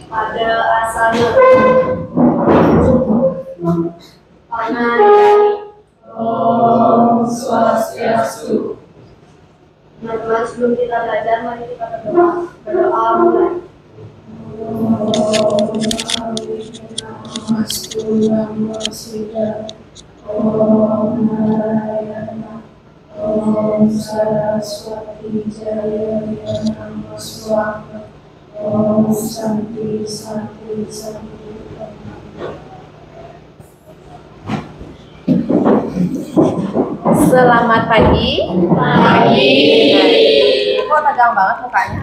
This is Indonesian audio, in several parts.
pada asalnya. Karena dari Om Swastiastu. teman-teman, sebelum kita belajar, mari kita berdoa. Berdoa mulai. Om Narayana, Om Saraswati Jaya Namaswara, Om Santi Santi Santi. Selamat pagi. Pagi. Kok tegang banget mukanya?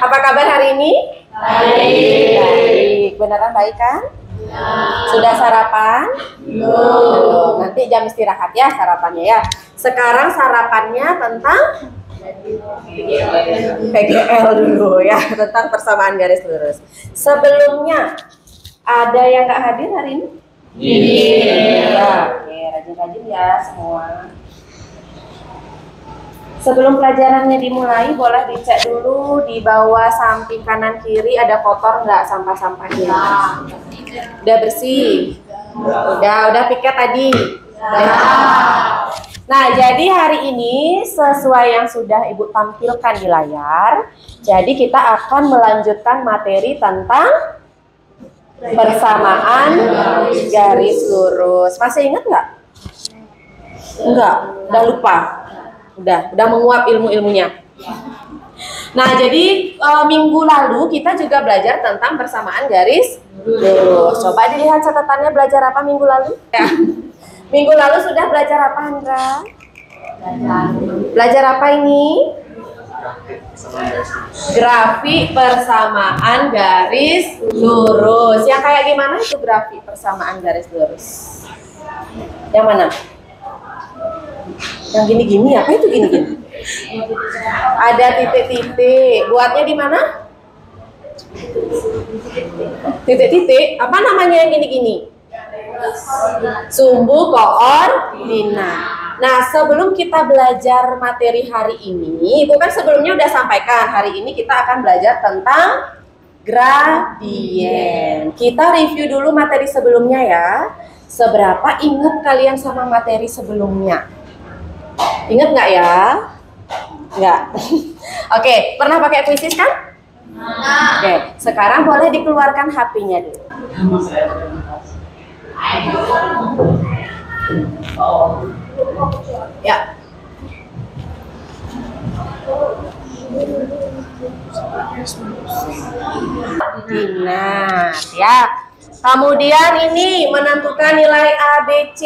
Apa kabar hari ini? Baik. Baik. Beneran baik kan? Sudah sarapan? Belum. Nanti jam istirahat ya sarapannya ya. Sekarang sarapannya tentang PGL dulu ya, tentang persamaan garis lurus. Sebelumnya ada yang nggak hadir hari ini? Iya. Oke, rajin-rajin ya semua. Sebelum pelajarannya dimulai, boleh dicek dulu di bawah samping kanan kiri ada kotor nggak sampah-sampahnya? Udah bersih? Udah piket tadi? Udah. Nah, jadi hari ini sesuai yang sudah Ibu tampilkan di layar, jadi kita akan melanjutkan materi tentang persamaan garis lurus. Masih ingat nggak? Enggak, udah lupa. Udah menguap ilmu-ilmunya. Nah, jadi minggu lalu kita juga belajar tentang persamaan garis lurus. Coba dilihat catatannya, belajar apa minggu lalu? Ya. Minggu lalu sudah belajar apa, Andra? Belajar apa ini? Grafik persamaan garis lurus. Yang kayak gimana itu grafik persamaan garis lurus? Yang mana? Yang gini-gini, apa itu gini-gini? Ada titik-titik. Buatnya di mana? Titik-titik. Apa namanya yang gini-gini? Sumbu koordinat. Nah, sebelum kita belajar materi hari ini, Ibu kan sebelumnya udah sampaikan, hari ini kita akan belajar tentang gradien. Kita review dulu materi sebelumnya ya. Seberapa ingat kalian sama materi sebelumnya? Ingat nggak ya? Nggak. Oke, pernah pakai kuisis kan? Oke, sekarang boleh dikeluarkan HP-nya dulu. Ya. Koordinat ya. Kemudian ini menentukan nilai A, B, C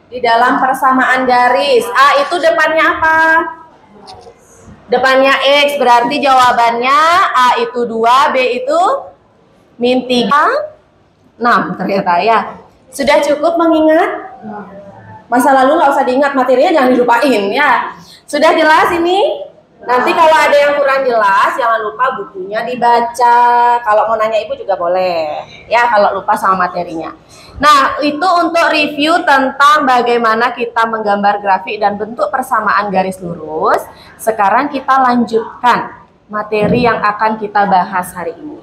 di dalam persamaan garis. A itu depannya apa? Depannya X, berarti jawabannya A itu 2, B itu min 3, 6 ternyata ya. Sudah cukup mengingat? Masa lalu nggak usah diingat, materinya jangan dilupain ya. Sudah jelas ini? Nanti kalau ada yang kurang jelas, jangan lupa bukunya dibaca. Kalau mau nanya Ibu juga boleh ya, kalau lupa sama materinya. Nah, itu untuk review tentang bagaimana kita menggambar grafik dan bentuk persamaan garis lurus. Sekarang kita lanjutkan materi yang akan kita bahas hari ini.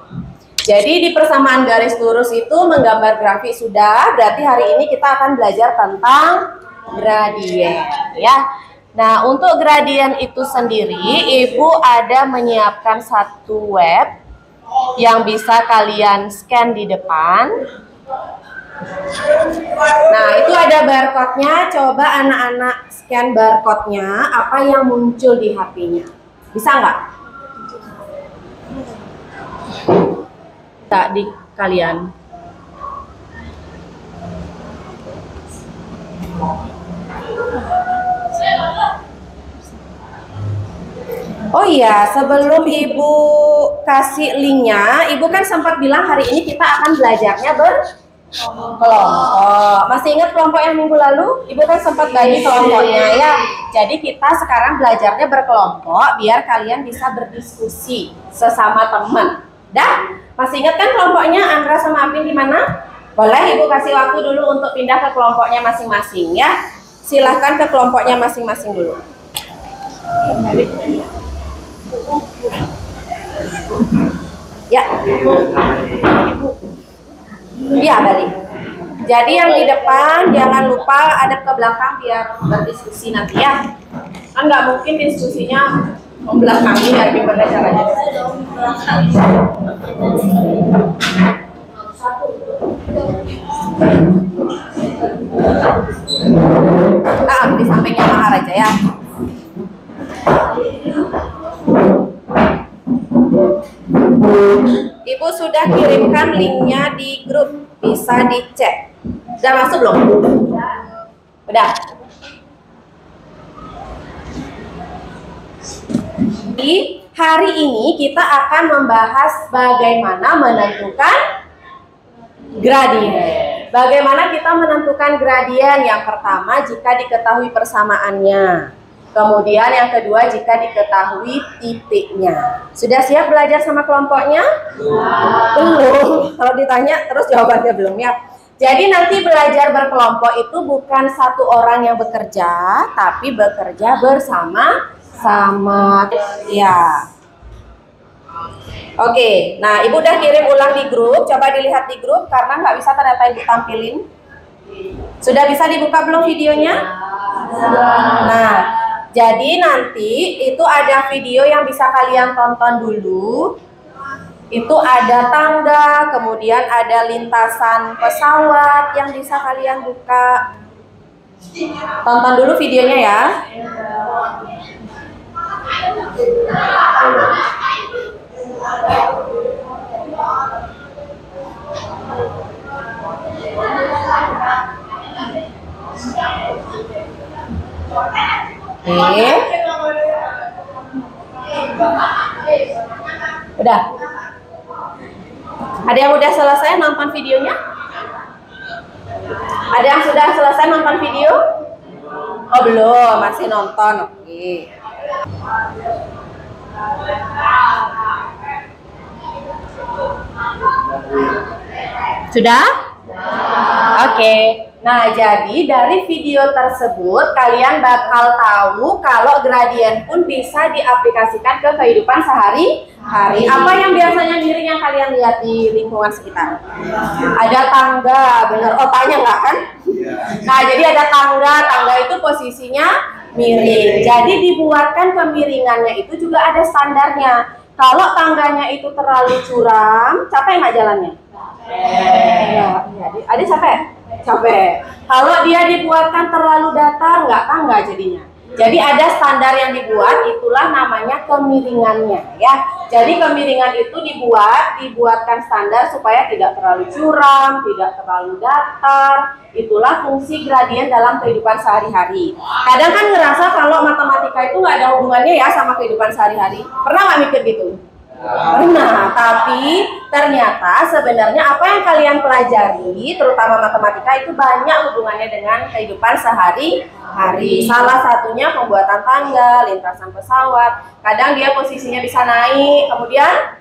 Jadi di persamaan garis lurus itu menggambar grafik sudah, berarti hari ini kita akan belajar tentang gradien ya. Nah, untuk gradien itu sendiri, Ibu ada menyiapkan satu web yang bisa kalian scan di depan. Nah, itu ada barcode-nya. Coba anak-anak scan barcode-nya, apa yang muncul di HP-nya. Bisa nggak? Tak di kalian. Oh iya, sebelum Ibu kasih linknya, Ibu kan sempat bilang hari ini kita akan belajarnya berkelompok. Masih ingat kelompok yang minggu lalu? Ibu kan sempat bagi kelompoknya ya. Jadi kita sekarang belajarnya berkelompok biar kalian bisa berdiskusi sesama teman. Dah? Masih ingat kan kelompoknya Andra sama Apin di mana? Boleh Ibu kasih waktu dulu untuk pindah ke kelompoknya masing-masing ya. Silahkan ke kelompoknya masing-masing dulu. Ya. Iya, balik. Jadi yang di depan jangan lupa adep ke belakang biar berdiskusi nanti ya. Kan nggak mungkin diskusinya membelakangi ya, gimana caranya? Nah, di sampingnya Maharaja ya. Ibu sudah kirimkan linknya di grup, bisa dicek. Udah masuk belum? Udah. Di hari ini kita akan membahas bagaimana menentukan gradien. Bagaimana kita menentukan gradien? Yang pertama jika diketahui persamaannya. Kemudian yang kedua jika diketahui titiknya. Sudah siap belajar sama kelompoknya? Belum. Kalau ditanya terus jawabannya belum ya. Jadi nanti belajar berkelompok itu bukan satu orang yang bekerja, tapi bekerja bersama-sama. Ya. Oke, nah Ibu udah kirim ulang di grup. Coba dilihat di grup karena nggak bisa ternyata Ibu tampilin. Sudah bisa dibuka belum videonya? Nah, jadi nanti itu ada video yang bisa kalian tonton dulu. Itu ada tangga, kemudian ada lintasan pesawat yang bisa kalian buka. Tonton dulu videonya ya. Oke. Udah. Ada yang udah selesai nonton videonya? Ada yang sudah selesai nonton video? Oh belum, masih nonton. Oke. Sudah? Oke. Nah, jadi dari video tersebut kalian bakal tahu kalau gradien pun bisa diaplikasikan ke kehidupan sehari-hari. Apa yang biasanya miring yang kalian lihat di lingkungan sekitar? Ada tangga, bener otaknya nggak kan? Nah, jadi ada tangga itu posisinya miring. Jadi dibuatkan kemiringannya itu juga ada standarnya. Kalau tangganya itu terlalu curam, capek nggak jalannya? Ya, adik capek? Capek. Kalau dia dibuatkan terlalu datar, nggak tangga jadinya. Jadi ada standar yang dibuat, itulah namanya kemiringannya ya. Jadi kemiringan itu dibuatkan standar supaya tidak terlalu curam, tidak terlalu datar. Itulah fungsi gradien dalam kehidupan sehari-hari. Kadang kan ngerasa kalau matematika itu nggak ada hubungannya ya sama kehidupan sehari-hari. Pernah nggak mikir gitu? Pernah, tapi ternyata sebenarnya apa yang kalian pelajari, terutama matematika itu banyak hubungannya dengan kehidupan sehari-hari. Salah satunya pembuatan tangga, lintasan pesawat. Kadang dia posisinya bisa naik, kemudian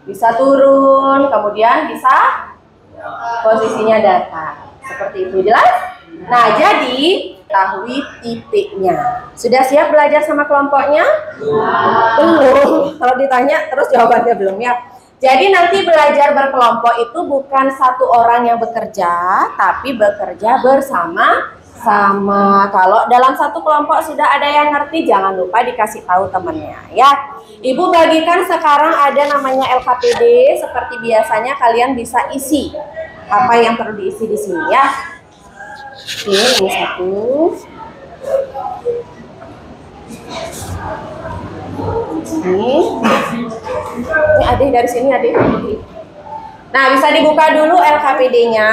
bisa turun, kemudian bisa posisinya datar. Seperti itu, jelas? Nah, jadi ketahui titiknya. Sudah siap belajar sama kelompoknya? Belum. Kalau ditanya terus jawabannya belum ya. Jadi nanti belajar berkelompok itu bukan satu orang yang bekerja, tapi bekerja bersama-sama. Kalau dalam satu kelompok sudah ada yang ngerti, jangan lupa dikasih tahu temannya ya. Ibu bagikan sekarang ada namanya LKPD. Seperti biasanya kalian bisa isi apa yang perlu diisi di sini ya. Oke, ini satu. Ini adik dari sini adik. Nah, bisa dibuka dulu LKPD-nya.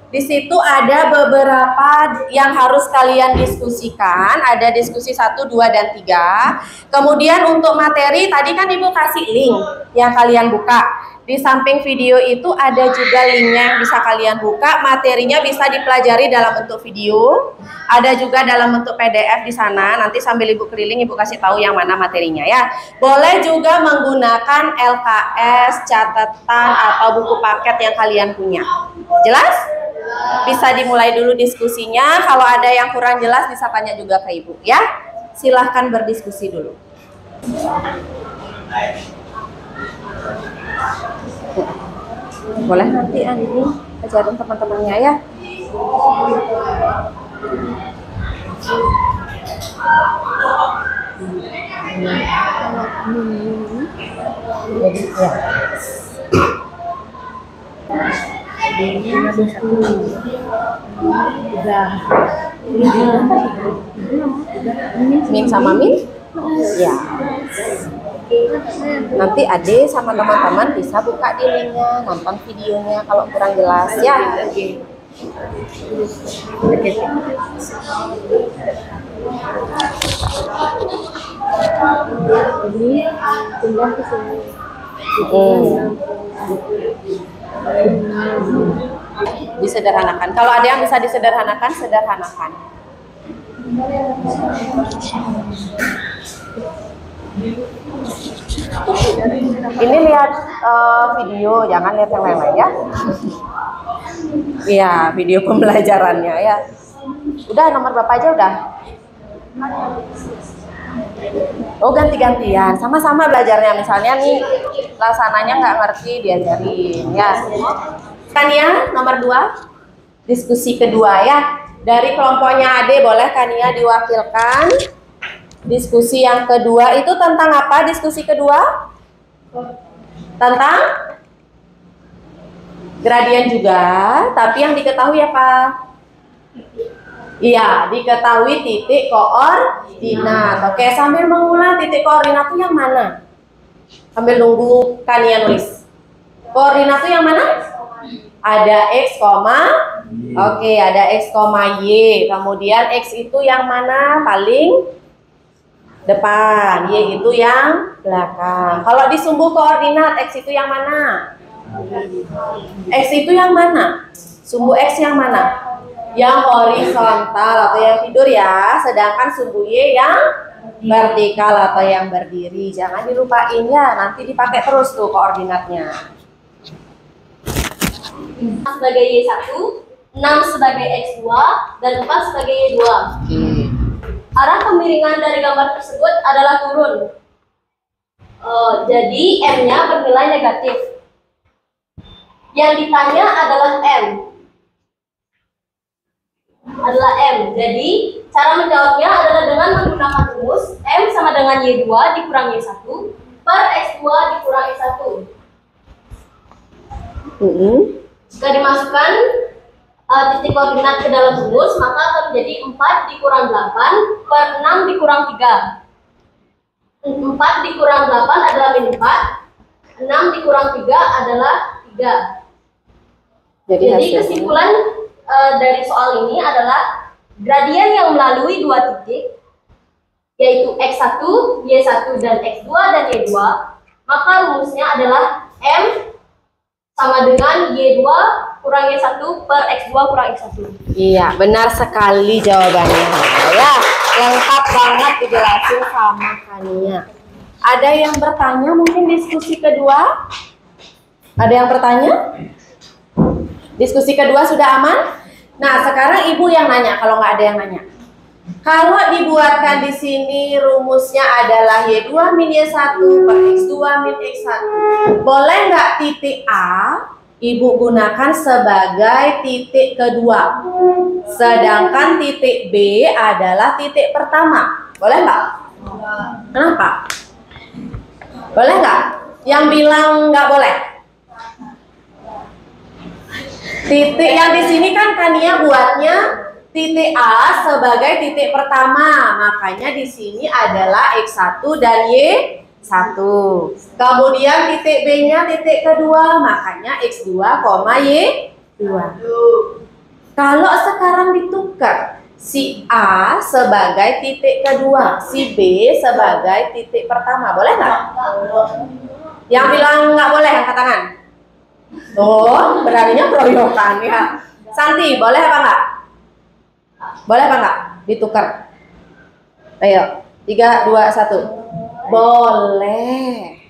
Di situ ada beberapa yang harus kalian diskusikan. Ada diskusi 1, 2, dan 3. Kemudian untuk materi, tadi kan Ibu kasih link yang kalian buka. Di samping video itu ada juga linknya yang bisa kalian buka. Materinya bisa dipelajari dalam bentuk video. Ada juga dalam bentuk PDF di sana. Nanti sambil Ibu keliling, Ibu kasih tahu yang mana materinya ya. Boleh juga menggunakan LKS, catatan, atau buku paket yang kalian punya. Jelas? Bisa dimulai dulu diskusinya. Kalau ada yang kurang jelas bisa tanya juga ke Ibu ya. Silahkan berdiskusi dulu. Boleh nanti Andi ajarin teman-temannya ya. Jadi ya. Min sama Min? Ya. Nanti Ade sama teman-teman bisa buka di linknya, nonton videonya kalau kurang jelas ya. Ini pindah ke sini. Disederhanakan. Kalau ada yang bisa disederhanakan, sederhanakan. Ini lihat video, jangan lihat yang lain-lain ya. Iya, video pembelajarannya ya. Udah nomor berapa aja udah? Oh, ganti-gantian, sama-sama belajarnya. Misalnya nih, lasananya nggak ngerti, diajarin ya. Kania nomor 2, diskusi kedua ya. Dari kelompoknya Ade boleh Kania diwakilkan. Diskusi yang kedua itu tentang apa? Diskusi kedua tentang gradien juga, tapi yang diketahui apa? Iya, diketahui titik koordinat. Oke, sambil mengulang titik koordinat itu yang mana? Sambil nunggu Kania nulis. Koordinat itu yang mana? Ada X, oke, ada X, Y. Kemudian X itu yang mana? Paling depan, Y itu yang belakang. Kalau di sumbu koordinat, X itu yang mana? X itu yang mana? Sumbu X yang mana? Yang horizontal atau yang tidur ya, sedangkan sumbu Y yang vertikal atau yang berdiri. Jangan dilupain ya, nanti dipakai terus tuh koordinatnya. 6 sebagai Y1, 6 sebagai X2, dan 4 sebagai Y2. Arah kemiringan dari gambar tersebut adalah turun. Jadi M-nya bernilai negatif. Yang ditanya adalah M. Jadi cara menjawabnya adalah dengan menggunakan rumus M sama dengan Y2 dikurang Y1 per X2 dikurang Y1. Jika dimasukkan titik koordinat ke dalam rumus, maka akan menjadi 4 dikurang 8 per 6 dikurang 3. 4 dikurang 8 adalah min 4, 6 dikurang 3 adalah 3. Jadi kesimpulan dari soal ini adalah gradien yang melalui dua titik, yaitu X1, Y1, dan X2 dan Y2, maka rumusnya adalah M sama dengan Y2 kurang Y1 per X2 kurang X1. Iya, benar sekali jawabannya. Ya, lengkap banget dijelasin sama Kania. Ada yang bertanya mungkin diskusi kedua? Ada yang bertanya? Diskusi kedua sudah aman? Nah, sekarang ibu yang nanya kalau nggak ada yang nanya. Kalau dibuatkan di sini rumusnya adalah Y2 min Y1 per X2 min X1. Boleh nggak titik A ibu gunakan sebagai titik kedua? Sedangkan titik B adalah titik pertama. Boleh nggak? Kenapa? Boleh nggak? Yang bilang nggak boleh? Titik yang di sini kan Kania buatnya titik A sebagai titik pertama, makanya di sini adalah X1 dan Y1. Kemudian titik B-nya titik kedua, makanya X2, Y2. Kalau sekarang ditukar, si A sebagai titik kedua, si B sebagai titik pertama, boleh nggak? Yang bilang nggak boleh angkat tangan. Oh, beraninya keroyokan ya. Santi, boleh apa enggak? Boleh apa enggak? Ditukar. Ayo, 3, 2, 1. Boleh.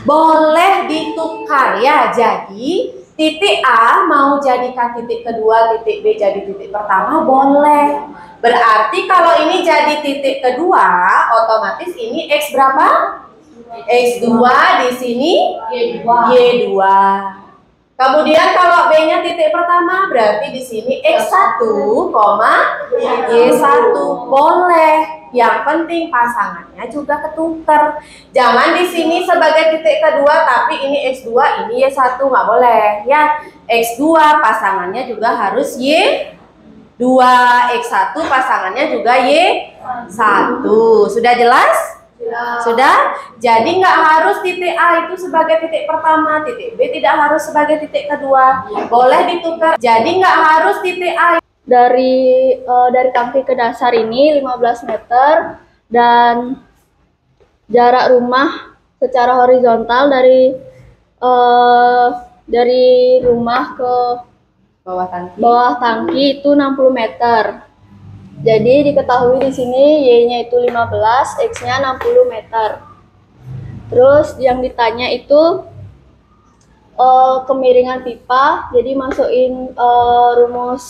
Boleh ditukar ya. Jadi, titik A mau jadikan titik kedua, titik B jadi titik pertama, boleh. Berarti kalau ini jadi titik kedua, otomatis ini X berapa? X2 di sini Y2. Y2. Kemudian kalau B-nya titik pertama berarti di sini X1, Y1 boleh. Yang penting pasangannya juga ketukar. Jangan di sini sebagai titik kedua tapi ini X2, ini Y1 nggak boleh ya. X2 pasangannya juga harus Y2, X1 pasangannya juga Y1. Sudah jelas? Sudah? Jadi nggak harus titik A itu sebagai titik pertama, titik B tidak harus sebagai titik kedua, boleh ditukar. Jadi nggak harus titik A. Dari tangki ke dasar ini 15 meter dan jarak rumah secara horizontal dari rumah ke bawah tangki itu 60 meter. Jadi diketahui di sini Y-nya itu 15, X-nya 60 meter. Terus yang ditanya itu kemiringan pipa. Jadi masukin rumus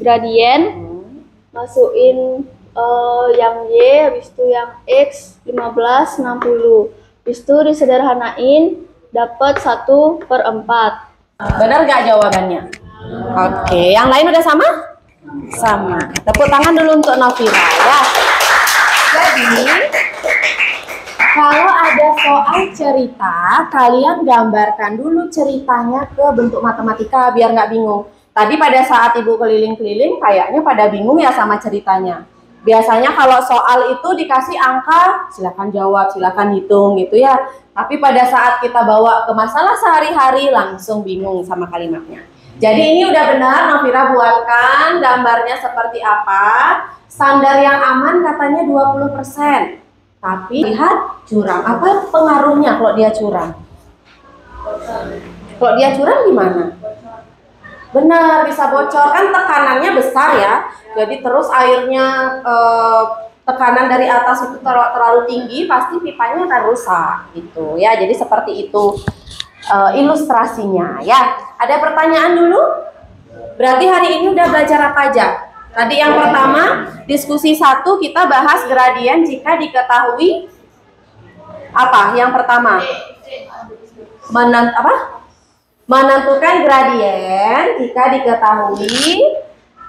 gradien, masukin yang Y, habis itu yang X 15, 60. Habis itu disederhanain dapat 1/4. Benar nggak jawabannya? Oke, yang lain udah sama? Sama. Tepuk tangan dulu untuk Novira ya. Jadi kalau ada soal cerita, kalian gambarkan dulu ceritanya ke bentuk matematika biar nggak bingung. Tadi pada saat ibu keliling-keliling kayaknya pada bingung ya sama ceritanya. Biasanya kalau soal itu dikasih angka, silakan jawab, silakan hitung gitu ya. Tapi pada saat kita bawa ke masalah sehari-hari langsung bingung sama kalimatnya. Jadi ini udah benar, Novira buatkan gambarnya seperti apa. Standar yang aman katanya 20%. Tapi lihat curang, apa pengaruhnya kalau dia curang? Kalau dia curang gimana? Benar, bisa bocor, kan tekanannya besar ya. Jadi terus airnya tekanan dari atas itu terlalu tinggi, pasti pipanya akan rusak gitu ya. Jadi seperti itu ilustrasinya ya. Ada pertanyaan dulu? Berarti hari ini udah belajar apa aja? Tadi yang pertama, diskusi 1 kita bahas gradien jika diketahui apa? Yang pertama, menentukan gradien jika diketahui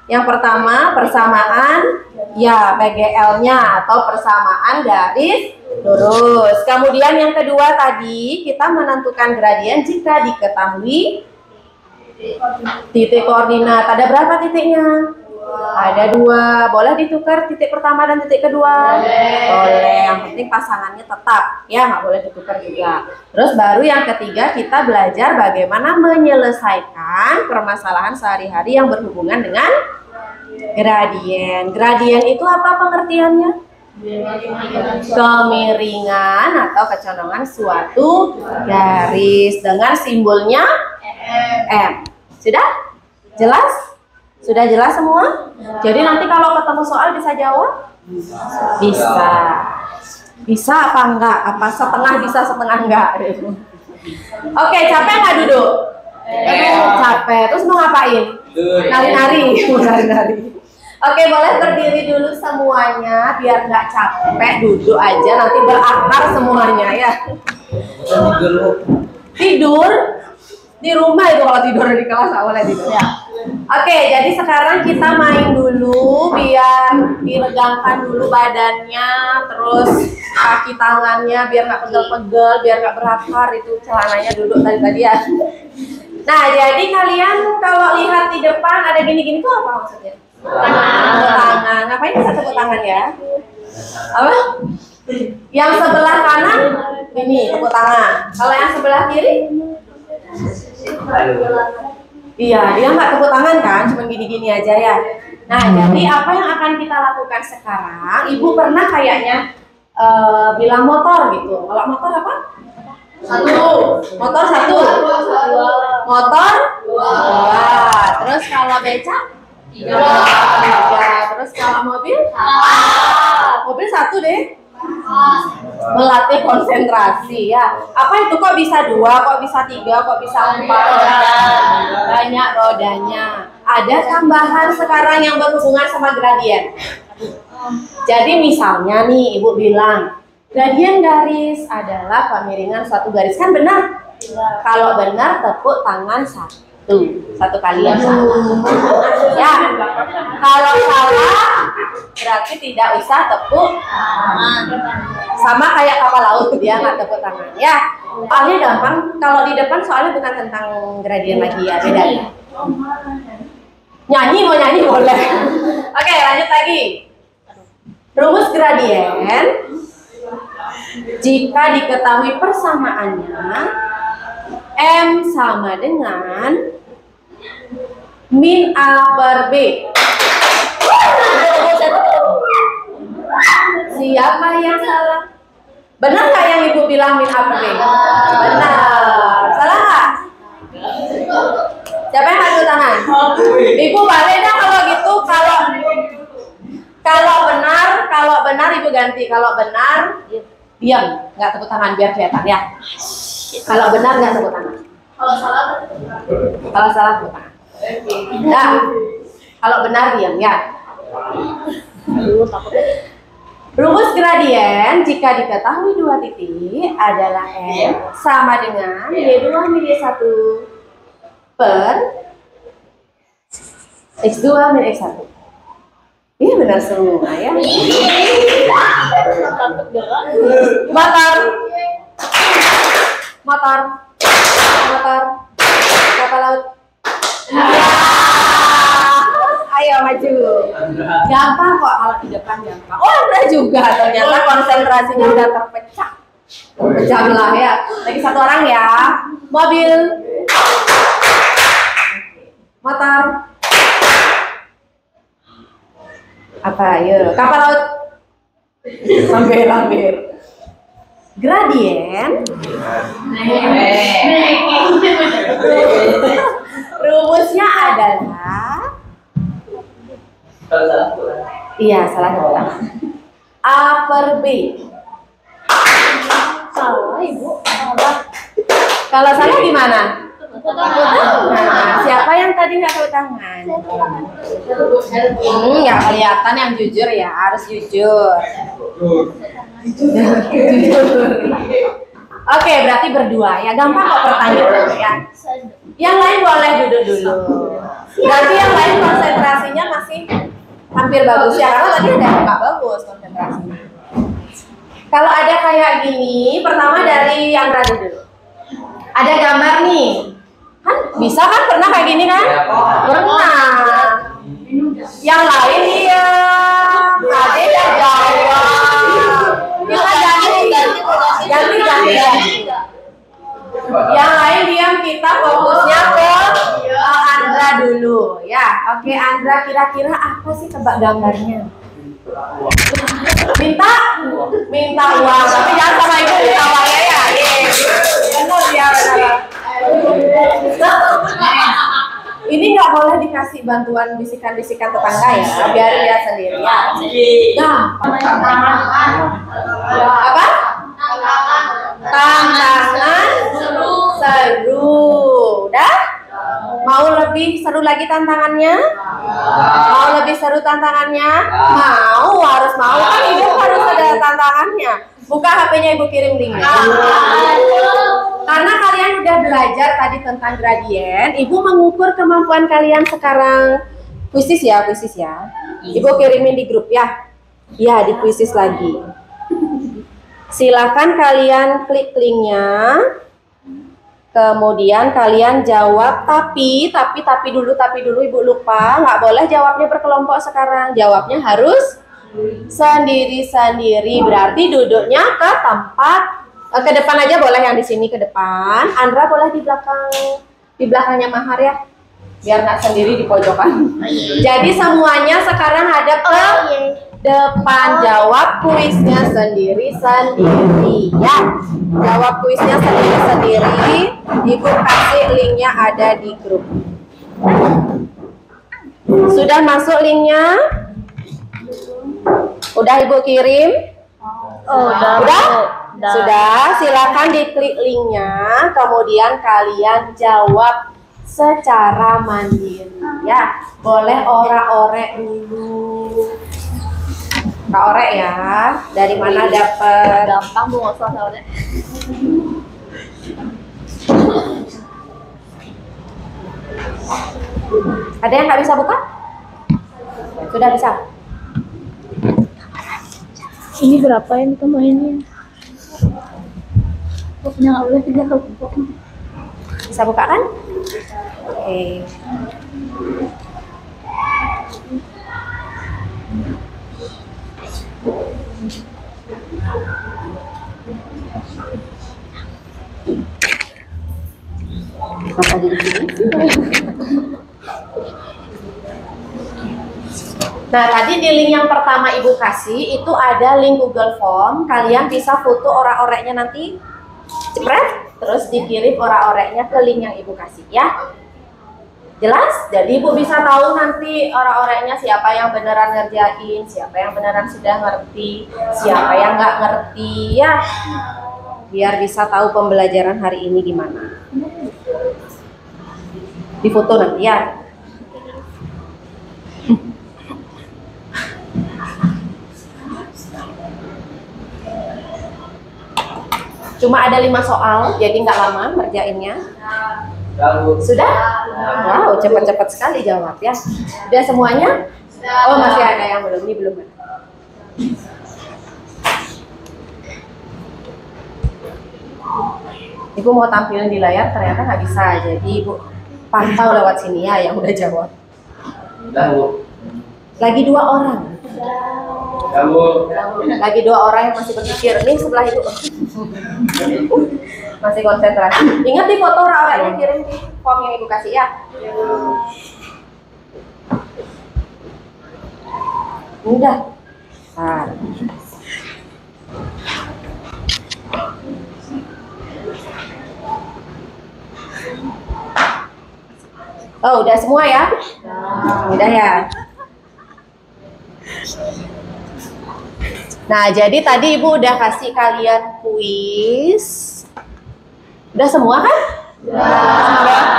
yang pertama persamaan ya PGL-nya atau persamaan garis lurus. Kemudian yang kedua tadi kita menentukan gradien jika diketahui titik koordinat. Ada berapa titiknya? Ada 2. Boleh ditukar titik pertama dan titik kedua? Boleh. Yang penting pasangannya tetap ya, nggak boleh ditukar juga. Terus baru yang ketiga kita belajar bagaimana menyelesaikan permasalahan sehari-hari yang berhubungan dengan gradien. Gradien itu apa pengertiannya? Kemiringan atau kecondongan suatu garis dengan simbolnya M. Sudah? Jelas? Sudah jelas semua? Jadi nanti kalau ketemu soal bisa jawab? Bisa. Bisa apa enggak? Apa setengah bisa setengah enggak? Oke, capek nggak duduk? Capek. Terus mau ngapain? Nari-nari. Nari-nari. Oke, boleh berdiri dulu semuanya biar nggak capek, duduk aja nanti berakar semuanya ya. Tidur di rumah itu kalau tidur di kelas nggak boleh tidur ya. Oke, jadi sekarang kita main dulu biar diregangkan dulu badannya, terus kaki tangannya biar nggak pegel-pegel, biar nggak berakar itu celananya duduk tadi ya. Nah, jadi kalian kalau lihat di depan ada gini-gini tuh apa maksudnya? Tepuk tangan. Ngapain bisa tepuk tangan ya? Apa? Yang sebelah kanan ini tepuk tangan. Kalau yang sebelah kiri? Iya, dia nggak tepuk tangan kan, cuma gini-gini aja ya. Nah, jadi apa yang akan kita lakukan sekarang? Ibu pernah kayaknya bilang motor gitu. Kalau motor apa? 1. Motor 1. Motor 2. Terus kalau becak? 3. Terus kalau mobil? Mobil 1 deh. Melatih konsentrasi ya. Apa itu kok bisa 2, kok bisa 3, kok bisa 4? Banyak rodanya. Ada tambahan sekarang yang berhubungan sama gradien. Jadi misalnya nih ibu bilang Gradien garis adalah pemiringan suatu garis, kan benar? Kalau benar tepuk tangan satu kali yang salah. Ya, kalau salah berarti tidak usah tepuk tangan. Sama kayak kapal laut, dia nggak tepuk tangan. Ya, soalnya gampang. Kalau di depan soalnya bukan tentang gradien lagi ya, beda ya. Nyanyi mau nyanyi boleh. Oke, lanjut lagi. Rumus gradien jika diketahui persamaannya M sama dengan min A per B. Siapa yang salah? Benar nggak yang ibu bilang min A per B? Benar. Salah nggak? Siapa yang angkat tangan? Ibu balik dah kalau gitu. Kalau benar ibu ganti. Kalau benar diam, nggak tepuk tangan biar kelihatan ya. Kalau benar nggak tepuk tangan. Kalau salah tepuk tangan. Nah, kalau benar diam ya. Rumus gradien jika diketahui dua titik adalah M sama dengan Y2 min Y1 per X2 min X1. Iya benar semua ya. Motor kapal laut. Ayo maju. Gampang kok kalau di depan gampang. Oh Andra juga ternyata konsentrasinya udah terpecah. Pecah lah ya. Lagi satu orang ya. Mobil. Motor. Apa ayo? Kapal laut. Lampir. Gradien. Rumusnya adalah iya, salah dua. A per B. Salah ibu. Kalau salah gimana? Nah, siapa yang tadi nggak tepuk tangan? Nggak kelihatan yang jujur ya, harus jujur. Oke, berarti berdua ya, gampang kok pertanyaan ya. Yang lain boleh duduk dulu. Berarti yang lain konsentrasinya masih hampir bagus ya, karena tadi ada yang nggak bagus konsentrasinya. Kalau ada kayak gini, pertama dari yang tadi dulu. Ada gambar nih, kan bisa kan pernah kayak gini kan? Pernah. Yang lain dia, ada yang jawab. Kita ganti. Yang lain diam, kita fokusnya ke Andra dulu ya. Oke Andra, kira-kira apa sih tebak gambarnya? Minta uang, tapi jangan sama ibu minta uangnya ya. Benar ya, benar. Ini nggak boleh dikasih bantuan bisikan-bisikan tetangga ya, biar dia sendiri ya. Apa? Tantangan seru. Dah? Mau lebih seru lagi tantangannya? Mau lebih seru tantangannya? Harus mau kan, ibu harus ada tantangannya. Buka HP-nya, ibu kirim linknya. Karena kalian udah belajar tadi tentang gradien, ibu mengukur kemampuan kalian sekarang. Kuisis ya. Ibu kirimin di grup ya. Ya, di kuisis lagi. Silakan kalian klik linknya. Kemudian kalian jawab, tapi dulu ibu lupa, nggak boleh jawabnya berkelompok sekarang. Jawabnya harus sendiri-sendiri. Berarti duduknya ke tempat, ke depan aja boleh, yang di sini ke depan. Andra boleh di belakangnya Mahar ya, biar nggak sendiri di pojokan. Jadi semuanya sekarang hadap ke depan, jawab kuisnya sendiri-sendiri ya. Jawab kuisnya sendiri-sendiri. Ibu kasih linknya ada di grup. Sudah masuk linknya? Udah ibu kirim? Udah? Sudah, silakan diklik linknya. Kemudian kalian jawab secara mandiri ya. Boleh orek-orek dulu. Kak Orek ya. Dari mana dapat? Gampang Bu, nggak usah tahu deh. Ada yang nggak bisa buka? Sudah bisa. Ini berapa yang ditambahinnya? Pokoknya nggak boleh tidak kelompok. Bisa buka kan? Oke. Apa di sini? Nah, tadi di link yang pertama Ibu kasih itu ada link Google Form. Kalian bisa foto ora-oreknya nanti, cepret, terus dikirim ora-oreknya ke link yang Ibu kasih ya. Jelas? Jadi Ibu bisa tahu nanti ora-oreknya siapa yang beneran ngerjain, siapa yang beneran sudah ngerti, siapa yang nggak ngerti ya. Biar bisa tahu pembelajaran hari ini gimana. Di foto nanti ya. Cuma ada 5 soal, jadi nggak lama ngerjainnya. Sudah? Wow, cepat-cepat sekali jawab ya. Sudah semuanya? Oh, masih ada yang belum. Ini belum ada. Ibu mau tampilin di layar, ternyata nggak bisa. Jadi Ibu pantau lewat sini ya yang udah jawab. Lagi 2 orang. Lagi 2 orang yang masih berpikir. Nih sebelah Ibu. Masih konsentrasi. Ingat di foto orang-orangnya kirim di form yang Ibu kasih ya. Udah. Nah. Oh, udah semua ya? Udah ya. Nah, jadi tadi Ibu udah kasih kalian kuis. Udah semua kan?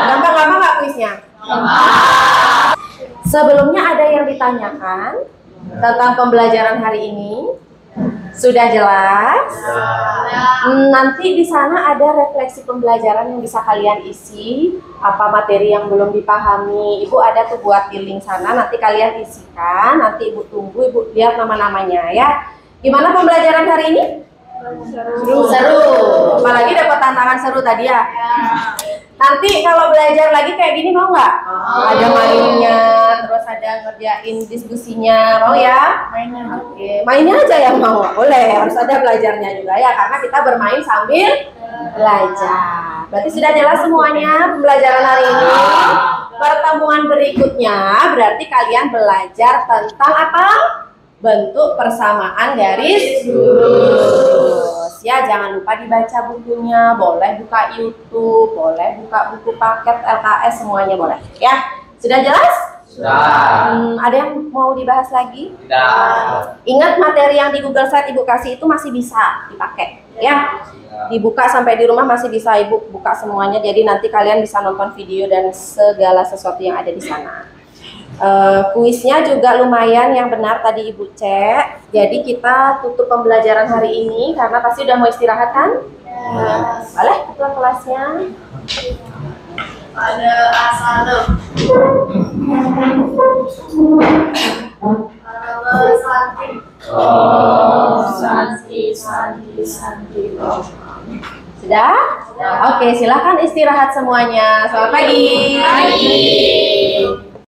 Gampang-gampang nggak kuisnya? Sebelumnya ada yang ditanyakan tentang pembelajaran hari ini? Sudah jelas? Nanti di sana ada refleksi pembelajaran yang bisa kalian isi. Apa materi yang belum dipahami, Ibu ada tuh buat di link sana. Nanti kalian isikan. Nanti Ibu tunggu, Ibu lihat nama-namanya ya. Gimana pembelajaran hari ini? Seru. Apalagi dapat tantangan seru tadi ya. Nanti kalau belajar lagi kayak gini mau nggak? Ada mainnya, terus ada ngerjain diskusinya, mau ya? Oke, mainnya aja yang mau, boleh. Harus ada belajarnya juga ya, karena kita bermain sambil belajar. Berarti sudah jelas semuanya pembelajaran hari ini. Pertemuan berikutnya berarti kalian belajar tentang apa? Bentuk persamaan garis lurus. Ya, jangan lupa dibaca bukunya, boleh buka YouTube, boleh buka buku paket LKS, semuanya boleh. Ya, sudah jelas? Sudah. Ada yang mau dibahas lagi? Tidak. Ingat materi yang di Google Sheet Ibu kasih itu masih bisa dipakai, ya. Dibuka sampai di rumah masih bisa Ibu buka semuanya. Jadi nanti kalian bisa nonton video dan segala sesuatu yang ada di sana. Kuisnya juga lumayan yang benar tadi Ibu cek. Jadi kita tutup pembelajaran hari ini karena pasti udah mau istirahat kan? Boleh ketua kelasnya. Ada asana. Santi. Oh, Santi. Sudah? Oke, silakan istirahat semuanya. Selamat pagi.